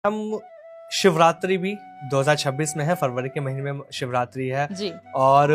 हम शिवरात्रि भी 2026 में है, फरवरी के महीने में शिवरात्रि है जी। और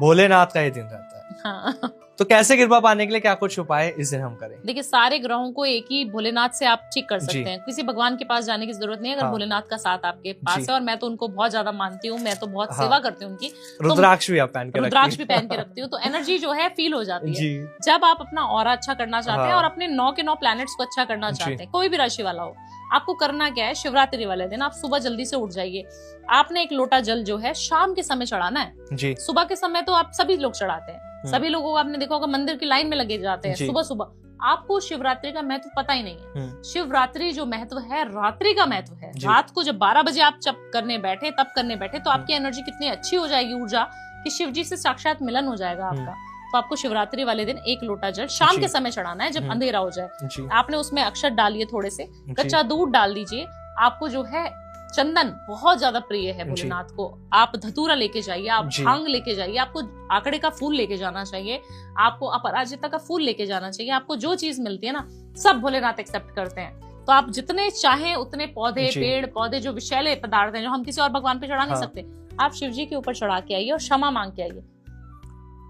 भोलेनाथ का ये दिन रहता है। हाँ। तो कैसे कृपा पाने के लिए क्या कुछ उपाय इस दिन हम करें? देखिए, सारे ग्रहों को एक ही भोलेनाथ से आप ठीक कर जी। सकते हैं, किसी भगवान के पास जाने की जरूरत नहीं है। अगर हाँ। भोलेनाथ का साथ आपके पास जी। है, और मैं तो उनको बहुत ज्यादा मानती हूँ, मैं तो बहुत हाँ। सेवा करती हूँ उनकी, रुद्राक्ष भी आप पहन के रुद्राक्ष भी पहन के रखती हूँ, तो एनर्जी जो है फील हो जाती है। जी। जब आप अपना ऑरा अच्छा करना चाहते हैं हाँ। और अपने 9 के 9 प्लैनेट्स को अच्छा करना जी। चाहते हैं, कोई भी राशि वाला हो, आपको करना क्या है? शिवरात्रि वाले दिन आप सुबह जल्दी से उठ जाइए। आपने एक लोटा जल जो है शाम के समय चढ़ाना है। जी। सुबह के समय तो आप सभी लोग चढ़ाते हैं, सभी लोगों को आपने देखा होगा मंदिर की लाइन में लगे जाते हैं सुबह सुबह। आपको शिवरात्रि का महत्व पता ही नहीं है। शिवरात्रि जो महत्व है, रात्रि का महत्व है। रात को जब 12 बजे आप जब करने बैठे, तब करने बैठे, तो आपकी एनर्जी कितनी अच्छी हो जाएगी, ऊर्जा, कि शिव जी से साक्षात मिलन हो जाएगा आपका। तो आपको शिवरात्रि वाले दिन एक लोटा जल शाम के समय चढ़ाना है, जब अंधेरा हो जाए। आपने उसमें अक्षत डालिए, थोड़े से कच्चा दूध डाल दीजिए। आपको जो है चंदन बहुत ज्यादा प्रिय है भोलेनाथ को, आप धतूरा लेके जाइए, आप भांग लेके जाइए, आपको आकड़े का फूल लेके जाना चाहिए, आपको अपराजिता का फूल लेके जाना चाहिए। आपको जो चीज मिलती है ना, सब भोलेनाथ एक्सेप्ट करते हैं। तो आप जितने चाहें उतने पौधे, पेड़ पौधे, जो विषैले पदार्थ हैं, जो हम किसी और भगवान पे चढ़ा नहीं सकते, आप शिव जी के ऊपर चढ़ा के आइए और क्षमा मांग के आइए।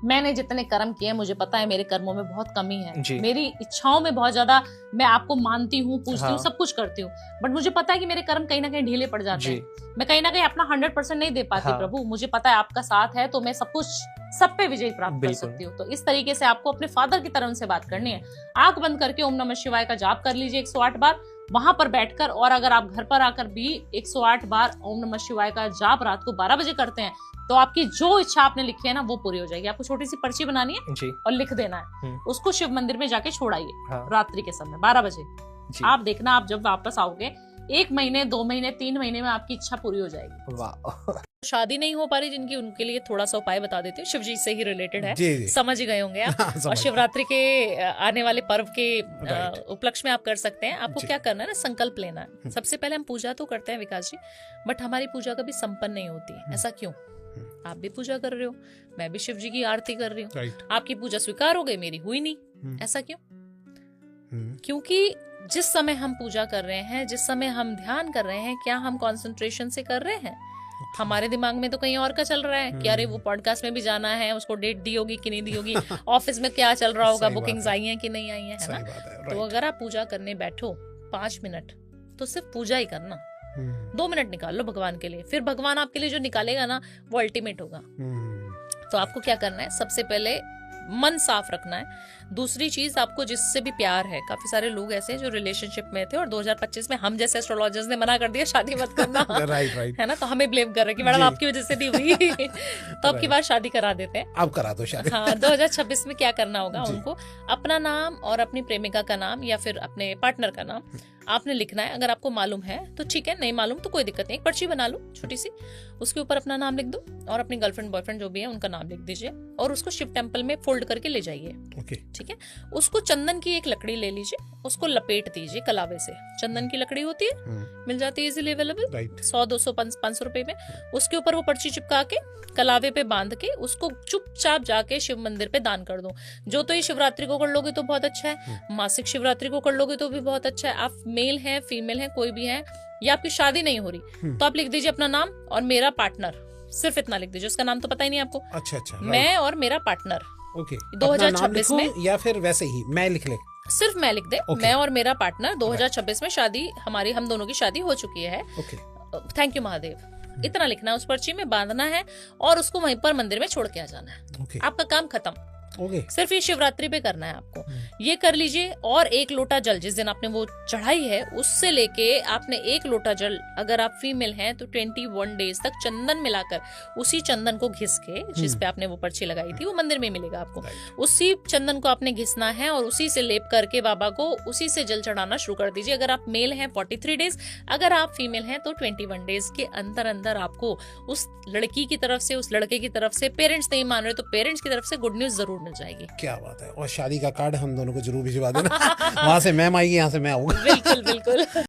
मैंने जितने कर्म किए, मुझे पता है मेरे कर्मों में बहुत कमी है, मेरी इच्छाओं में बहुत ज्यादा, मैं आपको मानती हूँ, पूछती हूँ, सब कुछ करती हूँ, बट मुझे पता है कि मेरे कर्म कहीं ना कहीं ढीले पड़ जाते हैं। मैं कहीं ना कहीं अपना 100% नहीं दे पाती। प्रभु, मुझे पता है आपका साथ है, तो मैं सब कुछ, सब पे विजय प्राप्त कर सकती हूँ। तो इस तरीके से आपको अपने फादर की तरफ से बात करनी है। आंख बंद करके ओम नमः शिवाय का जाप कर लीजिए 108 बार वहां पर बैठकर, और अगर आप घर पर आकर भी 108 बार ओम नमः शिवाय का जाप रात को 12 बजे करते हैं, तो आपकी जो इच्छा आपने लिखी है ना, वो पूरी हो जाएगी। आपको छोटी सी पर्ची बनानी है और लिख देना है, उसको शिव मंदिर में जाके छोड़ाइए रात्रि के समय 12 बजे। आप देखना, आप जब वापस आओगे 1 महीने, 2 महीने, 3 महीने में आपकी इच्छा पूरी हो जाएगी। वाह। शादी नहीं हो पा रही जिनकी, उनके लिए थोड़ा सा उपाय बता देती हूँ, शिव जी से ही रिलेटेड है, समझ ही गए होंगे आप। और शिवरात्रि के आने वाले पर्व के उपलक्ष्य में आप कर सकते हैं। आपको क्या करना है ना, संकल्प लेना है। सबसे पहले हम पूजा तो करते हैं विकास जी, बट हमारी पूजा कभी संपन्न नहीं होती। ऐसा क्यों? आप भी पूजा कर रहे हो, मैं भी शिव जी की आरती कर रही हूँ, आपकी पूजा स्वीकार हो गई, मेरी हुई नहीं। ऐसा क्यों? क्योंकि जिस समय हम पूजा कर रहे हैं, जिस समय हम ध्यान कर रहे हैं, क्या हम कंसंट्रेशन से कर रहे हैं? हमारे दिमाग में तो कहीं और का चल रहा है कि अरे वो पॉडकास्ट में भी जाना है, उसको डेट दी होगी कि नहीं दी होगी, ऑफिस में क्या चल रहा होगा, बुकिंग्स आई हैं कि नहीं आई हैं, है ना? तो अगर आप पूजा करने बैठो 5 मिनट, तो सिर्फ पूजा ही करना। 2 मिनट निकाल लो भगवान के लिए, फिर भगवान आपके लिए जो निकालेगा ना, वो अल्टीमेट होगा। तो आपको क्या करना है? सबसे पहले मन साफ रखना है। दूसरी चीज, आपको जिससे भी प्यार है, काफी सारे लोग ऐसे हैं जो रिलेशनशिप में थे और 2025 में हम जैसे एस्ट्रोलॉजर्स ने मना कर दिया शादी मत करना। राइट। है ना? तो हमें ब्लेम कर रहे हैं कि मैडम आपकी वजह से नहीं हुई। तो अब की बार शादी करा देते हैं, आप करा दो शादी। हाँ, 2026 में क्या करना होगा उनको, अपना नाम और अपनी प्रेमिका का नाम या फिर अपने पार्टनर का नाम आपने लिखना है। अगर आपको मालूम है तो ठीक है, नहीं मालूम तो कोई दिक्कत नहीं, एक पर्ची बना लो छोटी सी, उसके ऊपर अपना नाम लिख दो और अपनी गर्लफ्रेंड बॉयफ्रेंड जो भी है उनका नाम लिख दीजिए, और उसको शिव टेम्पल में फोल्ड करके ले जाइए। ठीक है? उसको चंदन की एक लकड़ी ले लीजिए, उसको लपेट दीजिए कलावे से। चंदन की लकड़ी होती है, मिल जाती है इजीली अवेलेबल, 100, 200, 500 रुपए में। उसके ऊपर वो पर्ची चिपका के कलावे पे बांध के उसको चुपचाप जाके शिव मंदिर पे दान कर दो। जो तो ये शिवरात्रि को कर लोगे तो बहुत अच्छा है, मासिक शिवरात्रि को कर लोगे तो भी बहुत अच्छा है। आप मेल हैं, फीमेल हैं, कोई भी है, या आपकी शादी नहीं हो रही, तो आप लिख दीजिए अपना नाम और मेरा पार्टनर, सिर्फ इतना लिख दीजिए, उसका नाम तो पता ही नहीं आपको। अच्छा, मैं और मेरा पार्टनर। 2026 में, या फिर वैसे ही मैं लिख ले, सिर्फ मैं लिख दे, मैं और मेरा पार्टनर 2026 में शादी, हमारी हम दोनों की शादी हो चुकी है। Thank you Mahadev. इतना लिखना है, उस पर्ची में बांधना है और उसको वहीं पर मंदिर में छोड़ के आ जाना है। आपका काम खत्म। सिर्फ ये शिवरात्रि पे करना है आपको, ये कर लीजिए। और 1 लोटा जल जिस दिन आपने वो चढ़ाई है, उससे लेके आपने 1 लोटा जल, अगर आप फीमेल हैं तो 21 डेज तक चंदन मिलाकर, उसी चंदन को घिस के, जिस पे आपने वो पर्ची लगाई थी, वो मंदिर में मिलेगा आपको, उसी चंदन को आपने घिसना है और उसी से लेप करके बाबा को उसी से जल चढ़ाना शुरू कर दीजिए। अगर आप मेल हैं 43 डेज, अगर आप फीमेल हैं तो 21 डेज के अंदर अंदर आपको उस लड़की की तरफ से, उस लड़के की तरफ से, पेरेंट्स नहीं मान रहे तो पेरेंट्स की तरफ से गुड न्यूज जरूर मिल जाएगी। क्या बात है। और शादी का कार्ड हम दोनों को जरूर भिजवा देना। वहाँ से मैम आएगी, यहाँ से मैं आऊंगा। बिल्कुल बिल्कुल।